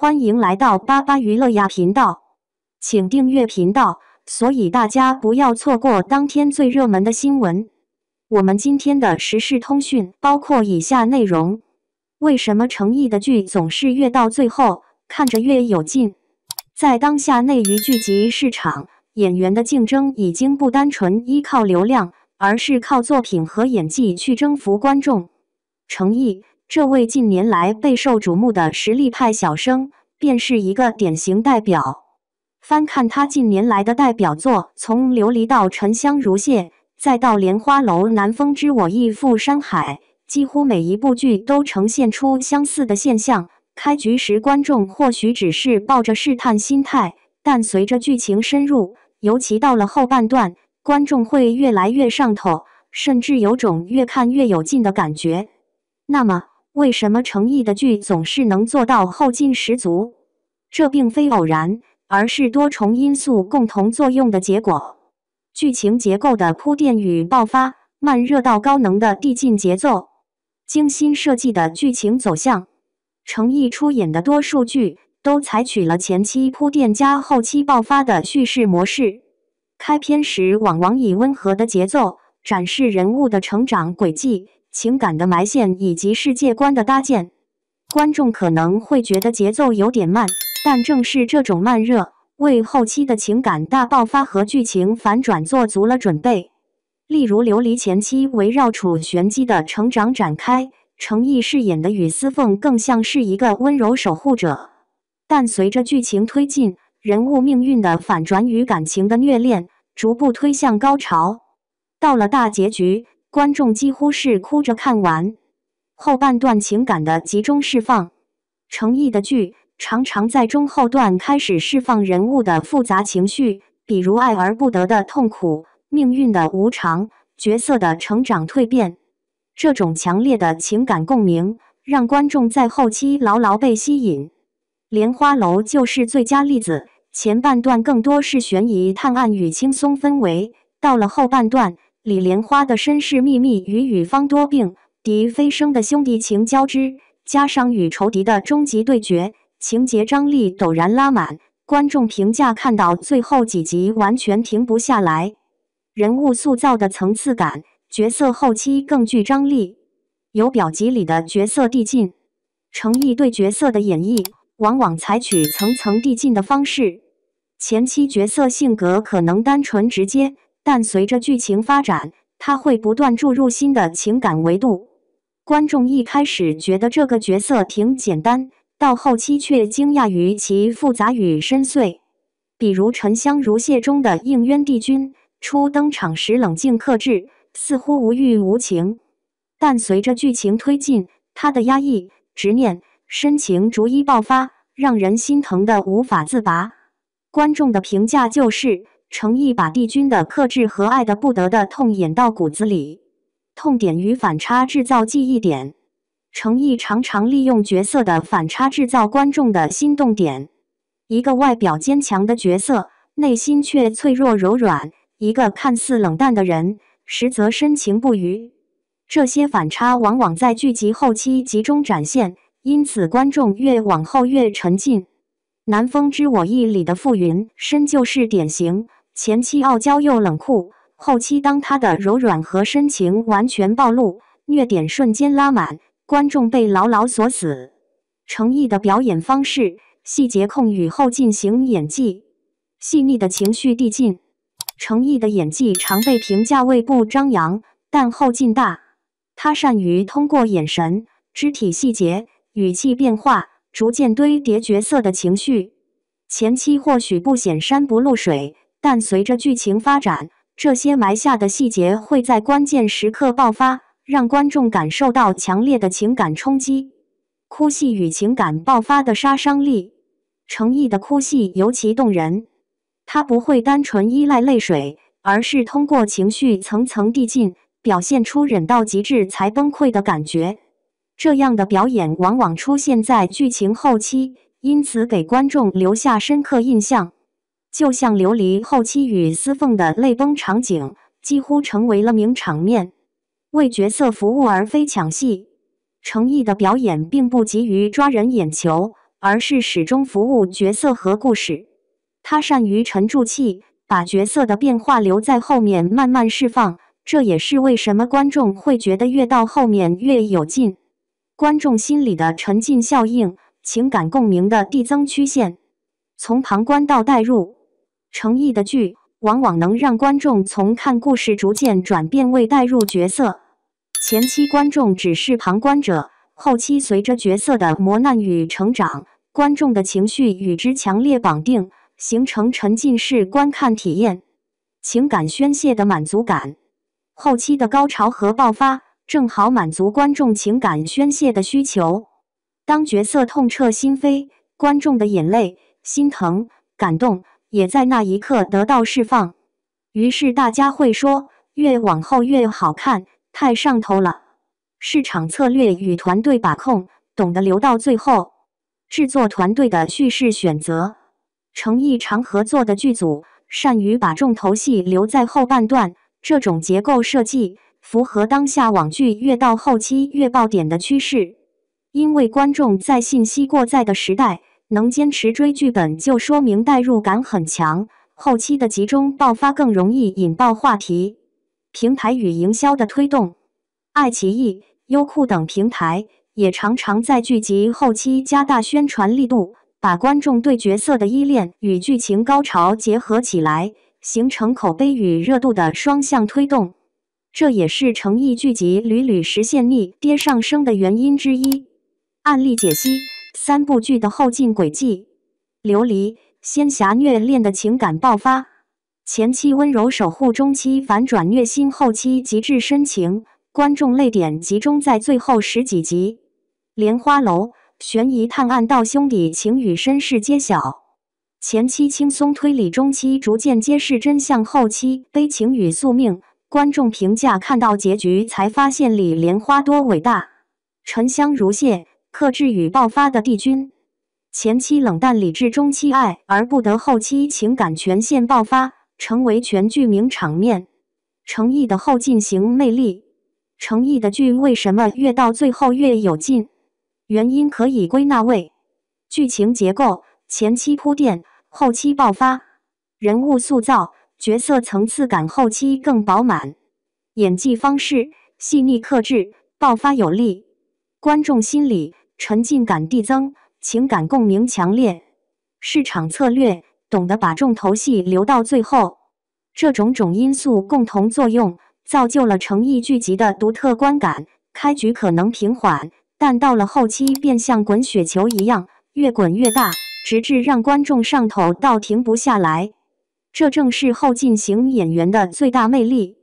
欢迎来到巴巴娱乐呀频道，请订阅频道，所以大家不要错过当天最热门的新闻。我们今天的时事通讯包括以下内容：为什么成毅的剧总是越到最后看着越有劲？在当下内娱剧集市场，演员的竞争已经不单纯依靠流量，而是靠作品和演技去征服观众。成毅这位近年来备受瞩目的实力派小生，便是一个典型代表。翻看他近年来的代表作，从《琉璃》到《沉香如屑》，再到《莲花楼》《南风知我意》《赴山海》，几乎每一部剧都呈现出相似的现象。开局时，观众或许只是抱着试探心态，但随着剧情深入，尤其到了后半段，观众会越来越上头，甚至有种越看越有劲的感觉。那么，为什么成毅的剧总是能做到后劲十足？这并非偶然，而是多重因素共同作用的结果。剧情结构的铺垫与爆发，慢热到高能的递进节奏，精心设计的剧情走向。成毅出演的多数剧都采取了前期铺垫加后期爆发的叙事模式。开篇时往往以温和的节奏展示人物的成长轨迹、情感的埋线以及世界观的搭建。观众可能会觉得节奏有点慢，但正是这种慢热，为后期的情感大爆发和剧情反转做足了准备。例如《琉璃》前期围绕楚玄机的成长展开，成毅饰演的雨丝凤更像是一个温柔守护者。但随着剧情推进，人物命运的反转与感情的虐恋逐步推向高潮。到了大结局，观众几乎是哭着看完。后半段情感的集中释放，成毅的剧常常在中后段开始释放人物的复杂情绪，比如爱而不得的痛苦、命运的无常、角色的成长蜕变。这种强烈的情感共鸣，让观众在后期牢牢被吸引。莲花楼就是最佳例子，前半段更多是悬疑探案与轻松氛围，到了后半段，李莲花的身世秘密与宇芳多病、狄飞升的兄弟情交织，加上与仇敌的终极对决，情节张力陡然拉满，观众评价看到最后几集完全停不下来。人物塑造的层次感，角色后期更具张力，有表集里的角色递进。成毅对角色的演绎往往采取层层递进的方式，前期角色性格可能单纯直接，但随着剧情发展，他会不断注入新的情感维度。观众一开始觉得这个角色挺简单，到后期却惊讶于其复杂与深邃。比如《沉香如屑》中的应渊帝君，初登场时冷静克制，似乎无欲无情，但随着剧情推进，他的压抑、执念、深情逐一爆发，让人心疼得无法自拔。观众的评价就是，成毅把帝君的克制和爱的不得的痛演到骨子里，痛点与反差制造记忆点。成毅常常利用角色的反差制造观众的心动点。一个外表坚强的角色，内心却脆弱柔软；一个看似冷淡的人，实则深情不渝。这些反差往往在剧集后期集中展现，因此观众越往后越沉浸。《南风知我意》里的傅云深就是典型，前期傲娇又冷酷，后期当他的柔软和深情完全暴露，虐点瞬间拉满，观众被牢牢锁死。成毅的表演方式，细节控与后进行演技，细腻的情绪递进。成毅的演技常被评价为不张扬，但后劲大。他善于通过眼神、肢体细节、语气变化，逐渐堆叠角色的情绪。前期或许不显山不露水，但随着剧情发展，这些埋下的细节会在关键时刻爆发，让观众感受到强烈的情感冲击。哭戏与情感爆发的杀伤力，成毅的哭戏尤其动人。他不会单纯依赖泪水，而是通过情绪层层递进，表现出忍到极致才崩溃的感觉。这样的表演往往出现在剧情后期，因此给观众留下深刻印象。就像琉璃后期与丝凤的泪崩场景，几乎成为了名场面。为角色服务而非抢戏，成毅的表演并不急于抓人眼球，而是始终服务角色和故事。他善于沉住气，把角色的变化留在后面慢慢释放，这也是为什么观众会觉得越到后面越有劲。观众心里的沉浸效应，情感共鸣的递增曲线，从旁观到代入。诚意的剧往往能让观众从看故事逐渐转变为代入角色。前期观众只是旁观者，后期随着角色的磨难与成长，观众的情绪与之强烈绑定，形成沉浸式观看体验，情感宣泄的满足感。后期的高潮和爆发正好满足观众情感宣泄的需求。当角色痛彻心扉，观众的眼泪、心疼、感动也在那一刻得到释放。于是大家会说，越往后越好看，太上头了。市场策略与团队把控，懂得留到最后。制作团队的叙事选择，诚意常合作的剧组善于把重头戏留在后半段，这种结构设计符合当下网剧越到后期越爆点的趋势。因为观众在信息过载的时代，能坚持追剧本就说明代入感很强，后期的集中爆发更容易引爆话题。平台与营销的推动，爱奇艺、优酷等平台也常常在剧集后期加大宣传力度，把观众对角色的依恋与剧情高潮结合起来，形成口碑与热度的双向推动。这也是诚意剧集屡屡实现逆跌上升的原因之一。案例解析3部剧的后进轨迹：琉璃，仙侠虐恋的情感爆发，前期温柔守护，中期反转虐心，后期极致深情，观众泪点集中在最后10几集。莲花楼，悬疑探案到兄弟情与身世揭晓，前期轻松推理，中期逐渐揭示真相，后期悲情与宿命，观众评价看到结局才发现里莲花多伟大。沉香如屑，克制与爆发的帝君，前期冷淡理智，中期爱而不得，后期情感全线爆发，成为全剧名场面。诚意的后进行魅力，诚意的剧为什么越到最后越有劲？原因可以归纳为剧情结构，前期铺垫，后期爆发；人物塑造，角色层次感，后期更饱满；演技方式，细腻克制，爆发有力；观众心理，沉浸感递增，情感共鸣强烈；市场策略，懂得把重头戏留到最后。这种种因素共同作用，造就了诚意剧集的独特观感。开局可能平缓，但到了后期便像滚雪球一样，越滚越大，直至让观众上头到停不下来。这正是后进型演员的最大魅力。